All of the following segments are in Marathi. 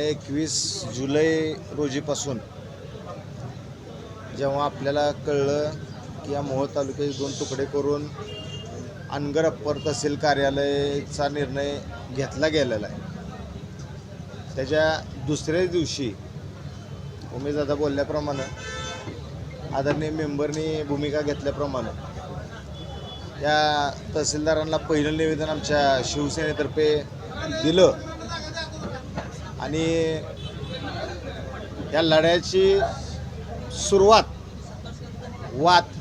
21 जुलै रोजीपासून जेव्हा आपल्याला कळलं की या मोहोळ तालुक्याचे 2 तुकडे करून अनगर अप्पर तहसील कार्यालयाचा निर्णय घेतला गेलेला आहे, त्याच्या दुसऱ्या दिवशी उमेशदादा बोलल्याप्रमाणे आदरणीय मेंबरनी भूमिका घेतल्याप्रमाणे या तहसीलदारांना पहिलं निवेदन आमच्या शिवसेनेतर्फे दिलं आणि या लढ्याची सुरुवात वात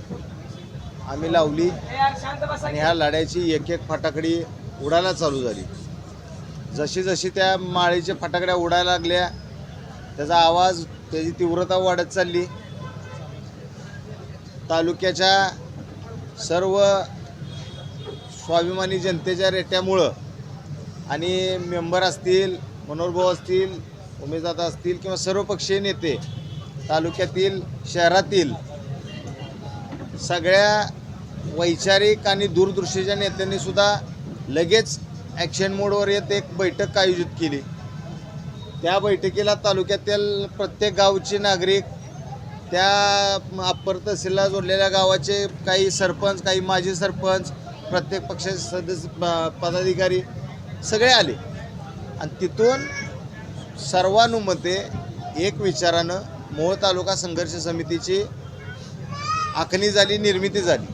आम्ही लावली आणि ह्या लढ्याची एक एक फटाकडी उडायला चालू झाली। जशी जशी त्या माळीच्या फटाकड्या उडायला लागल्या त्याचा आवाज, त्याची तीव्रता वाढत चालली। तालुक्याच्या सर्व स्वाभिमानी जनतेच्या रेट्यामुळं आणि मेंबर असतील, मनोहरभाऊ असतील, उमेशदादा असतील किंवा सर्वपक्षीय नेते तालुक्यातील शहरातील सगळ्या वैचारिक आणि दूरदृष्टीच्या नेत्यांनी सुद्धा लगेच ॲक्शन मोडवर येत एक बैठक आयोजित केली। त्या बैठकीला तालुक्यातील प्रत्येक गावचे नागरिक, त्या अप्पर तहसीलला जोडलेल्या गावाचे काही सरपंच, काही माजी सरपंच, प्रत्येक पक्षाचे सदस्य, पदाधिकारी सगळे आले आणि तिथून सर्वानुमते एक विचारानं मोहोळ तालुका संघर्ष समितीची आखणी झाली, निर्मिती झाली।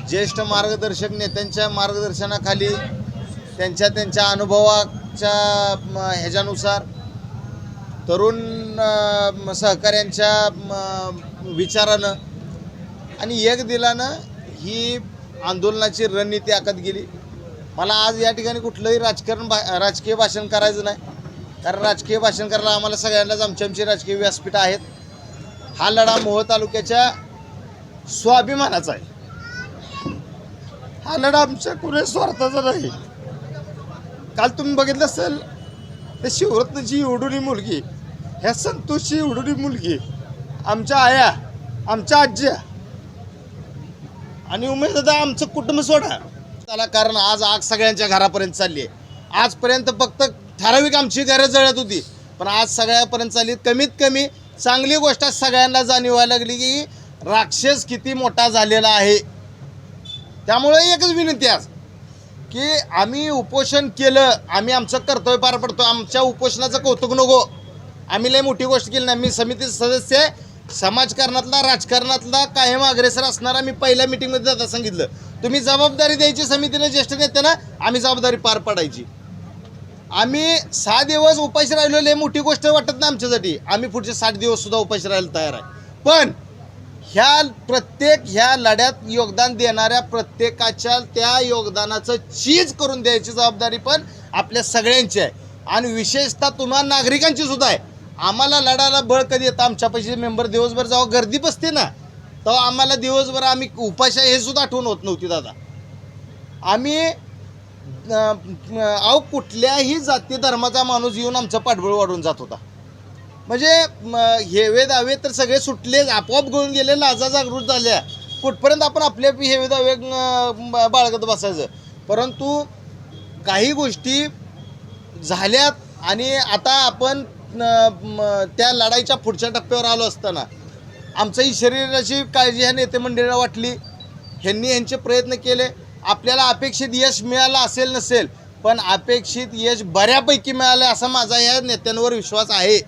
ज्येष्ठ मार्गदर्शक नेत्यांच्या मार्गदर्शनाखाली, त्यांच्या अनुभवाच्या ह्याच्यानुसार, तरुण सहकाऱ्यांच्या विचारानं आणि एक दिलानं ही आंदोलनाची रणनीती आखत गेली। मला आज या ठिकाणी कुठलंही राजकीय भाषण करायचं नाही, कारण राजकीय भाषण करायला आम्हाला सगळ्यांनाच आमची राजकीय व्यासपीठ आहेत। हा लढा मोहोळ तालुक्याच्या स्वाभिमानाचा आहे, हा लढा आमच्या कुणी स्वार्थाचा नाही। काल तुम्ही बघितलं असेल ते शिवरत्नची एवढुनी मुलगी, ह्या संतोषची एवढुनी मुलगी, आमच्या आया, आमच्या आज्या आणि उमेशदादा आमचं कुटुंब सोडा त्याला, कारण आज आग सगळ्यांच्या घरापर्यंत चालली आहे। आजपर्यंत फक्त ठराविक आमची घरं जळत होती, पण आज सगळ्यापर्यंत चालली। कमीत कमी चांगली गोष्ट सगळ्यांना जाणवायला लागली की राक्षस किती मोठा झालेला आहे। त्यामुळे एकच विनंती आज की आम्ही उपोषण केलं, आम्ही आमचं कर्तव्य पार पडतो, आमच्या उपोषणाचं कौतुक नको। आम्ही लय मोठी गोष्ट केली नाही, मी समितीचे सदस्य आहे, समाजकारणातला राजकारणातला कायम अग्रेसर असणारा। मी पहिल्या मीटिंगमध्ये जाता सांगितलं, तुम्ही जबाबदारी द्यायची समितीने, ज्येष्ठ नेत्यांना, आम्ही जबाबदारी पार पाडायची। आम्ही 6 दिवस उपाशी राहिलो, लय मोठी गोष्ट वाटत नाही आमच्यासाठी, आम्ही पुढचे 60 दिवस सुद्धा उपाशी राहायला तयार आहे। पण ह्या लढ्यात योगदान देणाऱ्या प्रत्येकाच्या त्या योगदानाचं चीज करून द्यायची जबाबदारी पण आपल्या सगळ्यांची आहे आणि विशेषतः तुम्हाला नागरिकांची सुद्धा आहे। आम्हाला लढायला बळ कधी येतं, आमच्या पैसे मेंबर दिवसभर जेव्हा गर्दी बसते ना, तेव्हा आम्हाला दिवसभर आम्ही उपाशी हे सुद्धा आठवण होत नव्हती दादा। आम्ही कुठल्याही जाती धर्माचा माणूस येऊन आमचं पाठबळ वाढून जात होता। म्हणजे हेवे दावे तर सगळे सुटले, आपोआप गळून गेले, लाजा जागृत झाल्या, कुठपर्यंत आपण आपले हेवे दावे बाळगत बसायचं। परंतु काही गोष्टी झाल्यात आणि आता आपण त्या लढाईच्या पुढच्या टप्प्यावर आलो असताना आमच्याही शरीराची काळजी ह्या नेते मंडळीला वाटली, ह्यांनी यांचे प्रयत्न केले। आपल्याला अपेक्षित यश मिळालं असेल नसेल, पण अपेक्षित यश बऱ्यापैकी मिळालं असा माझा या नेत्यांवर विश्वास आहे।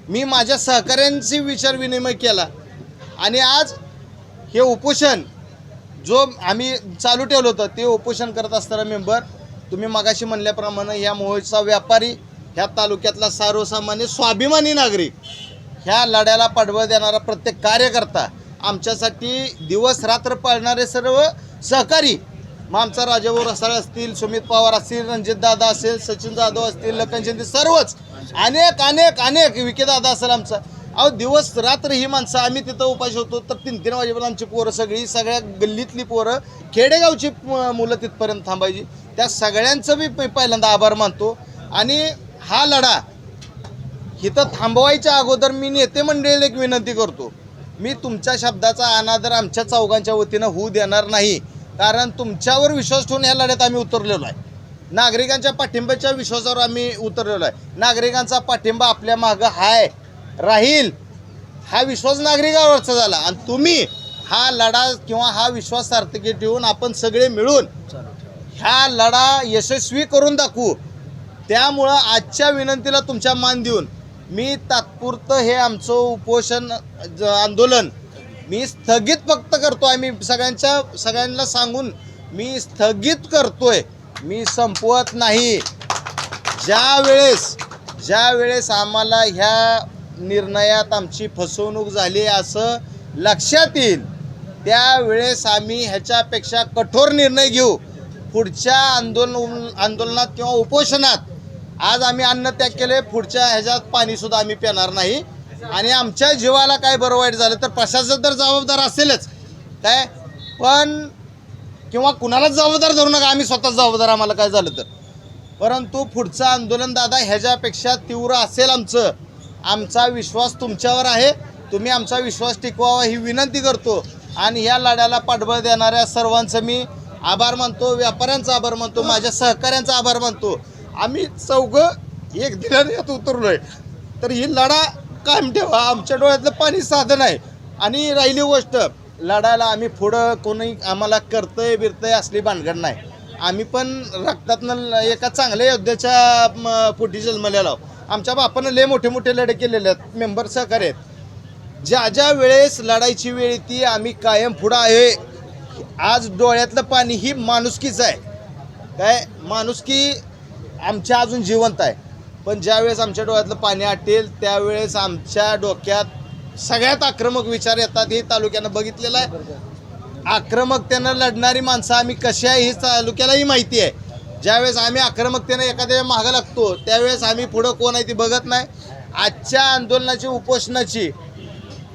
मी माझ्या सहकाऱ्यांशी विचार विनिमय केला आणि आज हे उपोषण जो आम्ही चालू ठेवलं होतं ते उपोषण करत असताना मेंबर, तुम्ही मगाशी म्हणल्याप्रमाणे ह्या मोहोळचा व्यापारी, ह्या तालुक्यातला सर्वसामान्य स्वाभिमानी नागरिक, ह्या लढ्याला पाठबळ देणारा प्रत्येक कार्यकर्ता, आमच्यासाठी दिवस रात्र पाळणारे सर्व सहकारी, मग आमचा राजाभाऊ रसाळ असतील, सुमित पवार असतील, रणजित दादा असेल, सचिन जाधव असतील, लखन शिंदे, सर्वच अनेक अनेक अनेक, विके दादा असेल आमचा, अहो दिवस रात्र ही माणसं, आम्ही तिथं उपाशी होतो तर 3-3 वाजेपर्यंत आमची पोरं सगळी, सगळ्या गल्लीतली पोरं, खेडेगावची मुलं तिथपर्यंत थांबायची। त्या सगळ्यांचं मी पहिल्यांदा आभार मानतो आणि हा लढा इथं थांबवायच्या अगोदर मी नेते मंडळीला एक विनंती करतो, मी तुमच्या शब्दाचा अनादर आमच्या चौघांच्या वतीनं होऊ देणार नाही, कारण तुमच्यावर विश्वास ठेवून ह्या लढ्यात आम्ही उतरलेलो आहे। नागरिकांच्या पाठिंब्याच्या विश्वासावर आम्ही उतरलेलो आहे. नागरिकांचा पाठिंबा आपल्या मागं हाय, राहील, हा विश्वास नागरिकांवरचा झाला. आणि तुम्ही हा लढा किंवा हा विश्वास सार्थकी ठेवून आपण सगळे मिळून ह्या लढा यशस्वी करून दाखवू. त्यामुळं आजच्या विनंतीला तुमच्या मान देऊन मी तात्पुरतं हे आमचं उपोषण आंदोलन मी स्थगित फक्त करतो आहे. मी सगळ्यांना सांगून मी स्थगित करतोय, मी संपवत नाही. ज्या वेळेस आम्हाला ह्या निर्णयात आमची फसवणूक झाली असं लक्षात येईल त्यावेळेस आम्ही ह्याच्यापेक्षा कठोर निर्णय घेऊ. पुढच्या आंदोलनात किंवा उपोषणात आज आम्ही अन्न त्याग केले, पुढच्या ह्याच्यात पाणीसुद्धा आम्ही पिणार नाही. आणि आमच्या जीवाला काय बरं वाईट झालं तर प्रशासन तर जबाबदार असेलच काय, पण किंवा कुणालाच जबाबदार धरू नका, आम्ही स्वतःच जबाबदार आम्हाला काय झालं तर. परंतु पुढचं आंदोलन दादा ह्याच्यापेक्षा तीव्र असेल. आमचा विश्वास तुमच्यावर आहे, तुम्ही आमचा विश्वास टिकवावा ही विनंती करतो. आणि ह्या लढ्याला पाठबळ देणाऱ्या सर्वांचं मी आभार मानतो, व्यापाऱ्यांचा आभार मानतो, माझ्या सहकाऱ्यांचा आभार मानतो. आम्ही चौघं एक दिलाने यात उतरलोय तर ही लढा कायम ठेवा. आमच्या डोळ्यातलं पाणी साधन आहे. आणि राहिली गोष्ट, लढायला आम्ही पुढं कोणी आम्हाला करतंय बिरतंय असली भानगड नाही. आम्ही पण रक्तातनं एका चांगल्या योद्ध्याच्या पोटी जन्मलेलो. आमच्या बापानं लय मोठे मोठे लढे केलेले आहेत, मेंबर सहकार्य आहेत. ज्या वेळेस लढायची वेळ ती आम्ही कायम पुढं आहे. आज डोळ्यातलं पाणी ही माणुसकीच आहे काय, माणुसकी आमच्या अजून जिवंत आहे. पण ज्यावेळेस आमच्या डोळ्यातलं पाणी आटेल त्यावेळेस आमच्या डोक्यात सगळ्यात आक्रमक विचार येतात. हे तालुक्यानं बघितलेलं आहे. आक्रमकतेनं लढणारी माणसं आम्ही कशी आहे ही तालुक्यालाही माहिती आहे. ज्यावेळेस आम्ही आक्रमकतेनं एखाद्या मागं लागतो त्यावेळेस आम्ही पुढं कोण आहे ती बघत नाही. आजच्या आंदोलनाची उपोषणाची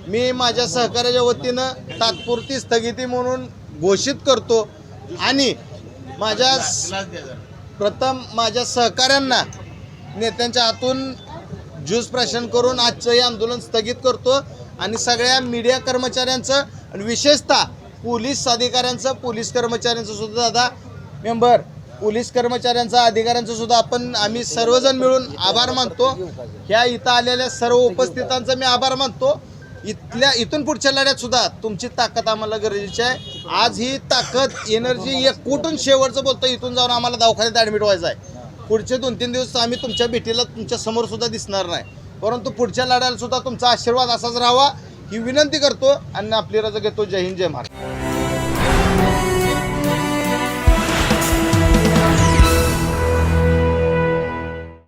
मी माझ्या सहकार्याच्या वतीनं तात्पुरती स्थगिती म्हणून घोषित करतो. आणि माझ्या सहकाऱ्यांना नेत्यांच्या हातून ज्यूस प्राशन करून आजचं हे आंदोलन स्थगित करतो. आणि सगळ्या मीडिया कर्मचाऱ्यांचं आणि विशेषतः पोलीस अधिकाऱ्यांचं, पोलीस कर्मचाऱ्यांचं सुद्धा दादा मेंबर, पोलीस कर्मचाऱ्यांचा अधिकाऱ्यांचं सुद्धा आम्ही सर्वजण मिळून आभार मानतो. ह्या इथं आलेल्या सर्व उपस्थितांचा मी आभार मानतो. इथून पुढच्या लढ्यात सुद्धा तुमची ताकद आम्हाला गरजेची आहे. आज ही ताकद एनर्जी एक कुठून शेवटचं बोलतो इथून जाऊन आम्हाला दवाखान्यात ॲडमिट व्हायचं आहे. पुढचे 2-3 दिवस आम्ही तुमच्या भेटीला तुमच्या समोर सुद्धा दिसणार नाही. परंतु पुढच्या लढ्याला सुद्धा तुमचा आशीर्वाद असाच राहावा ही विनंती करतो. आणि आपली रजा घेतो. जय हिंद, जय महाराष्ट्र.